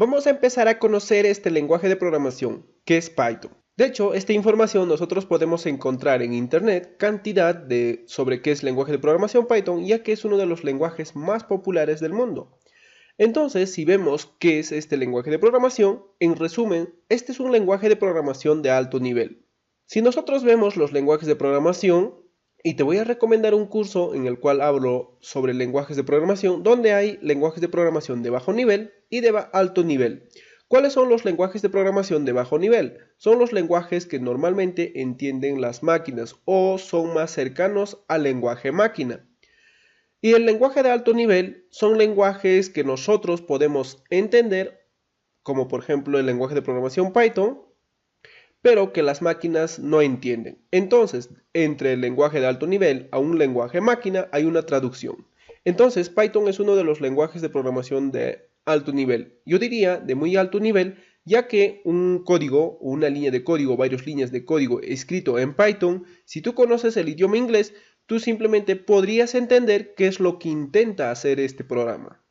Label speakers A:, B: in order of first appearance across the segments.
A: Vamos a empezar a conocer este lenguaje de programación, que es Python. De hecho, esta información nosotros podemos encontrar en internet cantidad sobre qué es lenguaje de programación Python, ya que es uno de los lenguajes más populares del mundo. Entonces, si vemos qué es este lenguaje de programación, en resumen, este es un lenguaje de programación de alto nivel. Si nosotros vemos los lenguajes de programación, y te voy a recomendar un curso en el cual hablo sobre lenguajes de programación, donde hay lenguajes de programación de bajo nivel y de alto nivel. ¿Cuáles son los lenguajes de programación de bajo nivel? Son los lenguajes que normalmente entienden las máquinas o son más cercanos al lenguaje máquina. Y el lenguaje de alto nivel son lenguajes que nosotros podemos entender, como por ejemplo el lenguaje de programación Python, pero que las máquinas no entienden. Entonces, entre el lenguaje de alto nivel a un lenguaje máquina hay una traducción. Entonces, Python es uno de los lenguajes de programación de alto nivel. Yo diría de muy alto nivel, ya que un código, una línea de código, varias líneas de código escrito en Python, si tú conoces el idioma inglés, tú simplemente podrías entender qué es lo que intenta hacer este programa.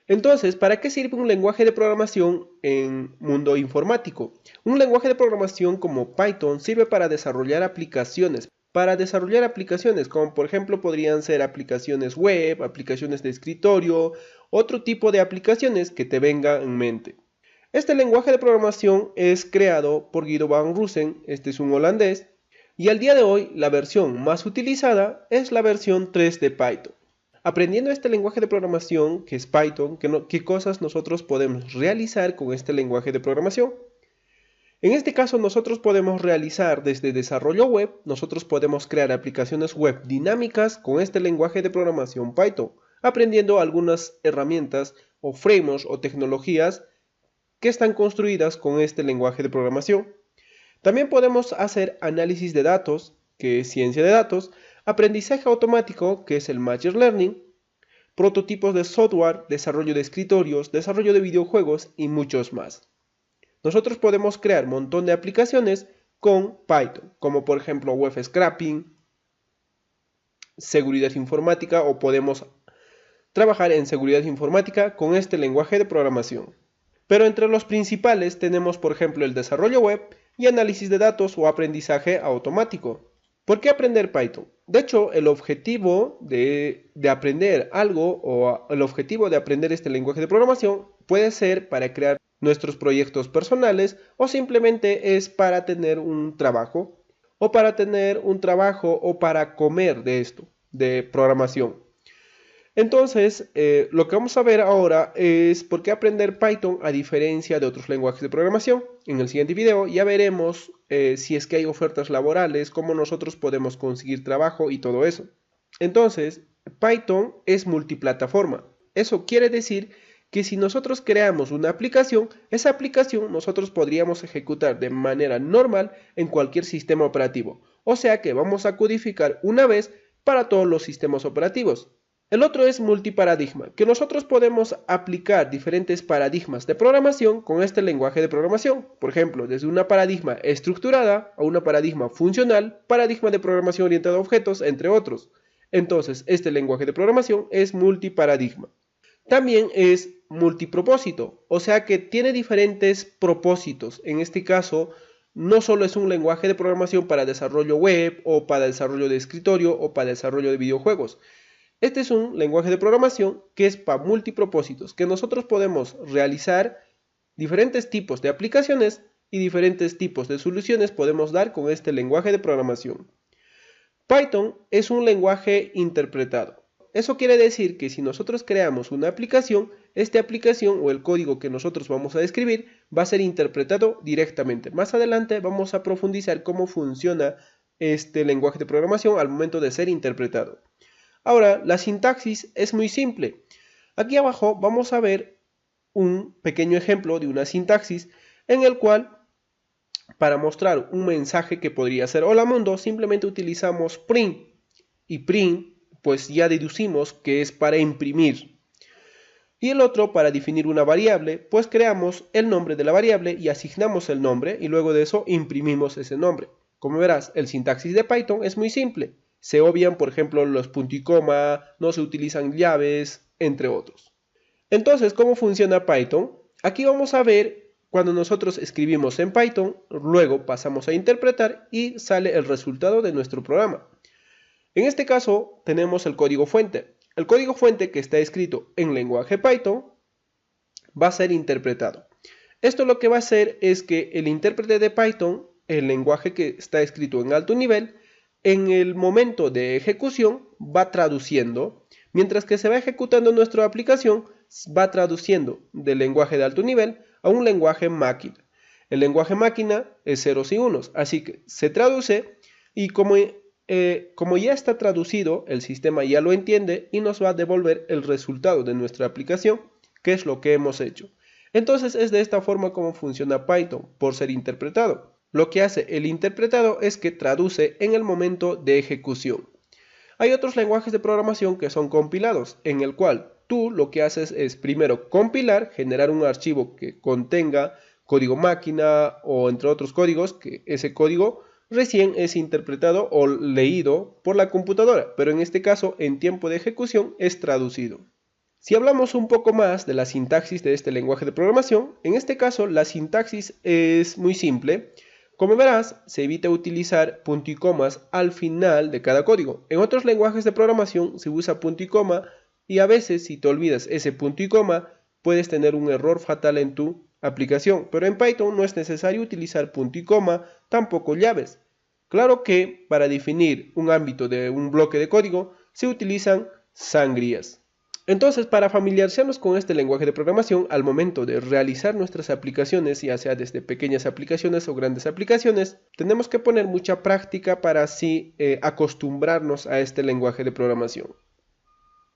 A: Entonces, ¿para qué sirve un lenguaje de programación en mundo informático? Un lenguaje de programación como Python sirve para desarrollar aplicaciones. Para desarrollar aplicaciones, como por ejemplo podrían ser aplicaciones web, aplicaciones de escritorio, otro tipo de aplicaciones que te venga en mente. Este lenguaje de programación es creado por Guido van Rossum, este es un holandés, y al día de hoy la versión más utilizada es la versión 3 de Python. Aprendiendo este lenguaje de programación, que es Python, ¿qué cosas nosotros podemos realizar con este lenguaje de programación? En este caso nosotros podemos realizar desde desarrollo web, nosotros podemos crear aplicaciones web dinámicas con este lenguaje de programación Python, aprendiendo algunas herramientas o frameworks o tecnologías que están construidas con este lenguaje de programación. También podemos hacer análisis de datos, que es ciencia de datos, aprendizaje automático, que es el Machine Learning, prototipos de software, desarrollo de escritorios, desarrollo de videojuegos y muchos más. Nosotros podemos crear un montón de aplicaciones con Python, como por ejemplo web scraping, seguridad informática, o podemos trabajar en seguridad informática con este lenguaje de programación. Pero entre los principales tenemos por ejemplo el desarrollo web y análisis de datos o aprendizaje automático. ¿Por qué aprender Python? De hecho, el objetivo de aprender algo o el objetivo de aprender este lenguaje de programación puede ser para crear nuestros proyectos personales o simplemente es para tener un trabajo o para comer de esto, de programación. Entonces, lo que vamos a ver ahora es por qué aprender Python a diferencia de otros lenguajes de programación. En el siguiente video ya veremos si es que hay ofertas laborales, cómo nosotros podemos conseguir trabajo y todo eso. Entonces, Python es multiplataforma. Eso quiere decir que si nosotros creamos una aplicación, esa aplicación nosotros podríamos ejecutar de manera normal en cualquier sistema operativo. O sea que vamos a codificar una vez para todos los sistemas operativos. El otro es multiparadigma, que nosotros podemos aplicar diferentes paradigmas de programación con este lenguaje de programación. Por ejemplo, desde una paradigma estructurada a una paradigma funcional, paradigma de programación orientada a objetos, entre otros. Entonces, este lenguaje de programación es multiparadigma. También es multipropósito, o sea que tiene diferentes propósitos. En este caso, no solo es un lenguaje de programación para desarrollo web o para desarrollo de escritorio o para desarrollo de videojuegos. Este es un lenguaje de programación que es para multipropósitos, que nosotros podemos realizar diferentes tipos de aplicaciones y diferentes tipos de soluciones podemos dar con este lenguaje de programación. Python es un lenguaje interpretado. Eso quiere decir que si nosotros creamos una aplicación, esta aplicación o el código que nosotros vamos a escribir va a ser interpretado directamente. Más adelante vamos a profundizar cómo funciona este lenguaje de programación al momento de ser interpretado. Ahora, la sintaxis es muy simple. Aquí abajo vamos a ver un pequeño ejemplo de una sintaxis en el cual, para mostrar un mensaje que podría ser hola mundo, simplemente utilizamos print. Y print, pues ya deducimos que es para imprimir. Y el otro, para definir una variable, pues creamos el nombre de la variable y asignamos el nombre y luego de eso imprimimos ese nombre. Como verás, el sintaxis de Python es muy simple. Se obvian, por ejemplo, los puntos y coma, no se utilizan llaves, entre otros. Entonces, ¿cómo funciona Python? Aquí vamos a ver cuando nosotros escribimos en Python, luego pasamos a interpretar y sale el resultado de nuestro programa. En este caso tenemos el código fuente. El código fuente que está escrito en lenguaje Python va a ser interpretado. Esto lo que va a hacer es que el intérprete de Python, el lenguaje que está escrito en alto nivel, en el momento de ejecución va traduciendo, mientras que se va ejecutando nuestra aplicación, va traduciendo del lenguaje de alto nivel a un lenguaje máquina. El lenguaje máquina es ceros y unos, así que se traduce y como ya está traducido, el sistema ya lo entiende y nos va a devolver el resultado de nuestra aplicación, que es lo que hemos hecho. Entonces es de esta forma como funciona Python, por ser interpretado. Lo que hace el interpretado es que traduce en el momento de ejecución. Hay otros lenguajes de programación que son compilados, en el cual tú lo que haces es primero compilar, generar un archivo que contenga código máquina o entre otros códigos, que ese código recién es interpretado o leído por la computadora, pero en este caso en tiempo de ejecución es traducido. Si hablamos un poco más de la sintaxis de este lenguaje de programación, en este caso la sintaxis es muy simple. Como verás, se evita utilizar punto y comas al final de cada código. En otros lenguajes de programación se usa punto y coma y a veces si te olvidas ese punto y coma puedes tener un error fatal en tu aplicación, pero en Python no es necesario utilizar punto y coma, tampoco llaves. Claro que para definir un ámbito de un bloque de código se utilizan sangrías. Entonces, para familiarizarnos con este lenguaje de programación, al momento de realizar nuestras aplicaciones, ya sea desde pequeñas aplicaciones o grandes aplicaciones, tenemos que poner mucha práctica para así acostumbrarnos a este lenguaje de programación.